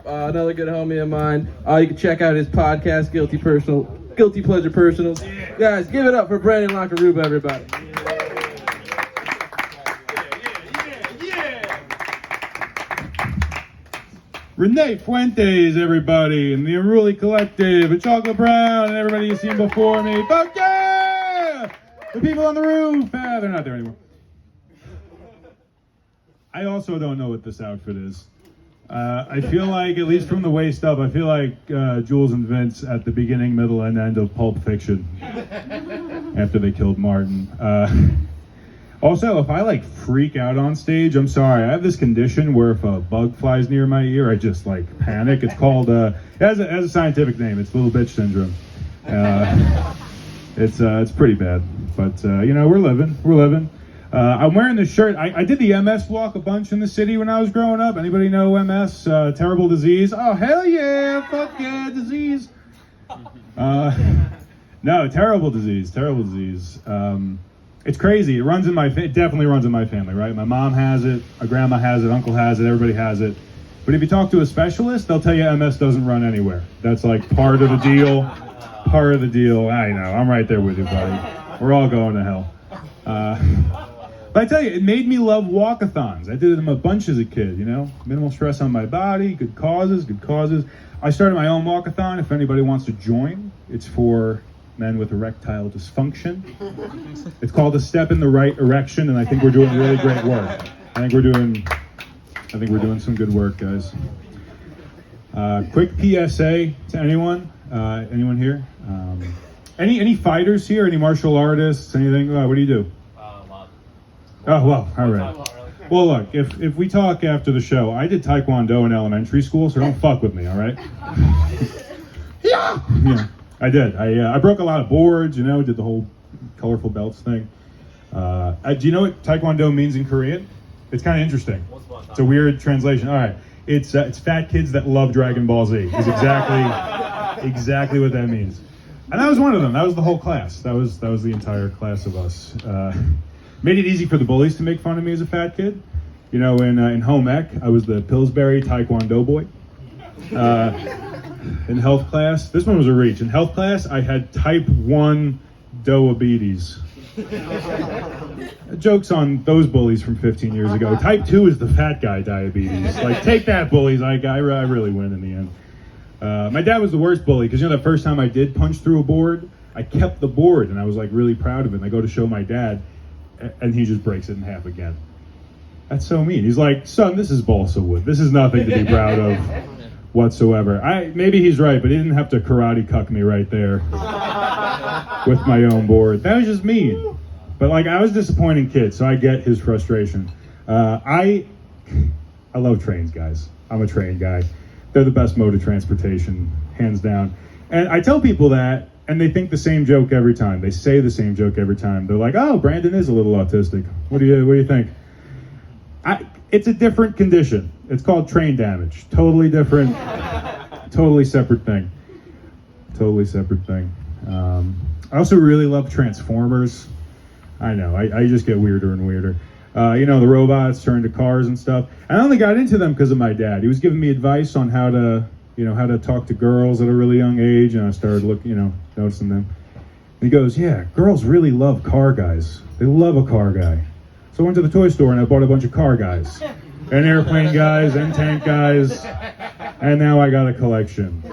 Another good homie of mine. You can check out his podcast, Guilty Pleasure Personals. Guys, give it up for Brandon Lockaruba, everybody. Renee Fuentes, everybody, and the Unruly Collective, and Chocolate Brown, and everybody you've seen before me. Fuck yeah! The people on the roof! They're not there anymore. I also don't know what this outfit is. I feel like, at least from the waist up, I feel like Jules and Vince at the beginning, middle, and end of Pulp Fiction after they killed Martin. Also, if I freak out on stage, I'm sorry. I have this condition where if a bug flies near my ear, I just panic. It's called, it has a scientific name. It's little bitch syndrome. It's pretty bad, but we're living. I'm wearing this shirt. I did the MS walk a bunch in the city when I was growing up. Anybody know MS? Terrible disease. Oh, hell yeah. Fuck yeah, disease. No, terrible disease. It's crazy. It definitely runs in my family, right? My mom has it, my grandma has it, uncle has it, everybody has it. But if you talk to a specialist, they'll tell you MS doesn't run anywhere. That's part of the deal. Part of the deal. I know. I'm right there with you, buddy. We're all going to hell. But I tell you, it made me love walkathons. I did them a bunch as a kid, Minimal stress on my body, good causes. I started my own walkathon. If anybody wants to join, it's for men with erectile dysfunction. It's called A Step in the Right Erection, and I think we're doing really great work. I think we're doing some good work, guys. Quick PSA to anyone here? Any fighters here? Any martial artists? Anything? What do you do? Oh, well, all right. Well, look, if we talk after the show, I did Taekwondo in elementary school, so don't fuck with me, all right? Yeah, I did. I broke a lot of boards, did the whole colorful belts thing. Do you know what Taekwondo means in Korean? It's kind of interesting. It's a weird translation. All right. It's fat kids that love Dragon Ball Z is exactly what that means. And that was one of them. That was the whole class. That was the entire class of us. Made it easy for the bullies to make fun of me as a fat kid. In home ec, I was the Pillsbury Taekwondo boy. In health class, this one was a reach. In health class, I had type 1 diabetes. Jokes on those bullies from 15 years ago. Type 2 is the fat guy diabetes. Take that, bullies. I really win in the end. My dad was the worst bully because the first time I did punch through a board, I kept the board and I was really proud of it. And I go to show my dad, and he just breaks it in half again. That's so mean. He's like, son, this is balsa wood. This is nothing to be proud of whatsoever. Maybe he's right, but he didn't have to karate cuck me right there with my own board. That was just mean. But I was a disappointing kid, so I get his frustration. I love trains, guys. I'm a train guy. They're the best mode of transportation, hands down. And I tell people that, and they think the same joke every time. They say the same joke every time. They're like, "Oh, Brandon is a little autistic. What do you think?" It's a different condition. It's called train damage. Totally different. Totally separate thing. I also really love Transformers. I know. I just get weirder and weirder. The robots turn to cars and stuff. I only got into them because of my dad. He was giving me advice on how to talk to girls at a really young age, and I started noticing them. And he goes, yeah, girls really love car guys. They love a car guy. So I went to the toy store and I bought a bunch of car guys, and airplane guys, and tank guys, and now I got a collection.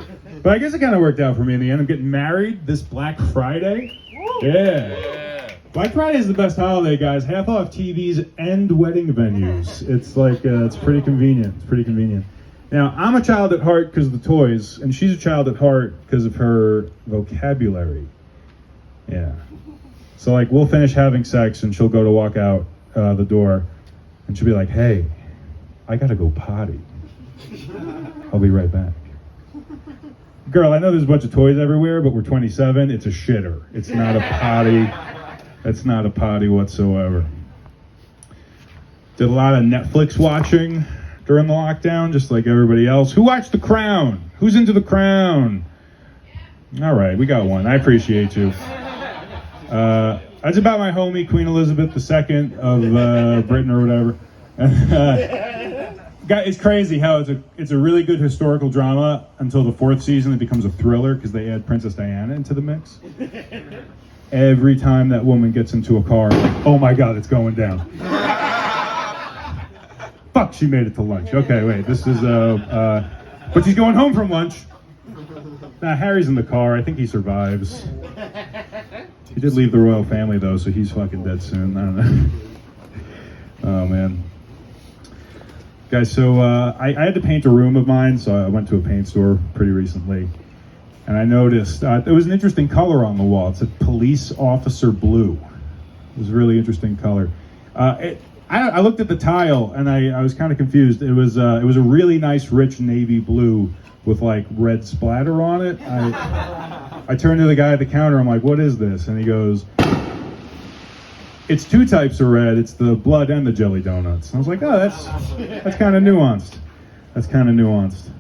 But I guess it kind of worked out for me in the end. I'm getting married this Black Friday. Yeah. Black Friday is the best holiday, guys. Half off TVs and wedding venues. It's it's pretty convenient. Now, I'm a child at heart because of the toys, and she's a child at heart because of her vocabulary. Yeah. So we'll finish having sex and she'll go to walk out the door and she'll be like, hey, I gotta go potty. I'll be right back. Girl, I know there's a bunch of toys everywhere, but we're 27. It's a shitter. It's not a potty. It's not a potty whatsoever. Did a lot of Netflix watching during the lockdown, just like everybody else. Who watched The Crown? Who's into The Crown? All right, we got one. I appreciate you. That's about my homie, Queen Elizabeth II of Britain or whatever. It's crazy how it's a really good historical drama until the 4th season. It becomes a thriller because they add Princess Diana into the mix. Every time that woman gets into a car, like, oh my God, it's going down. Fuck, she made it to lunch. Okay, wait, this is but she's going home from lunch. Harry's in the car. I think he survives. He did leave the royal family though, so he's fucking dead soon. I don't know. Oh man. Guys, so I had to paint a room of mine, so I went to a paint store pretty recently, and I noticed there was an interesting color on the wall. It said police officer blue. It was a really interesting color. I looked at the tile, and I was kind of confused. It was a really nice, rich navy blue with like red splatter on it. I turned to the guy at the counter. I'm like, "What is this?" And he goes, "It's 2 types of red. It's the blood and the jelly donuts." And I was like, "Oh, that's kind of nuanced. That's kind of nuanced."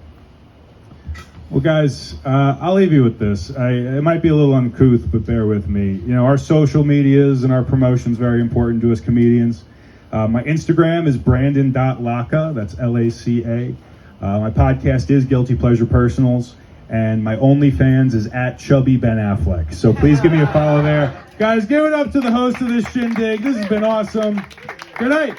Well, guys, I'll leave you with this. It might be a little uncouth, but bear with me. You know, our social medias and our promotion's very important to us comedians. My Instagram is brandon.laca. That's L-A-C-A. My podcast is Guilty Pleasure Personals. And my OnlyFans is at Chubby Ben Affleck. So please give me a follow there. Guys, give it up to the host of this shindig. This has been awesome. Good night.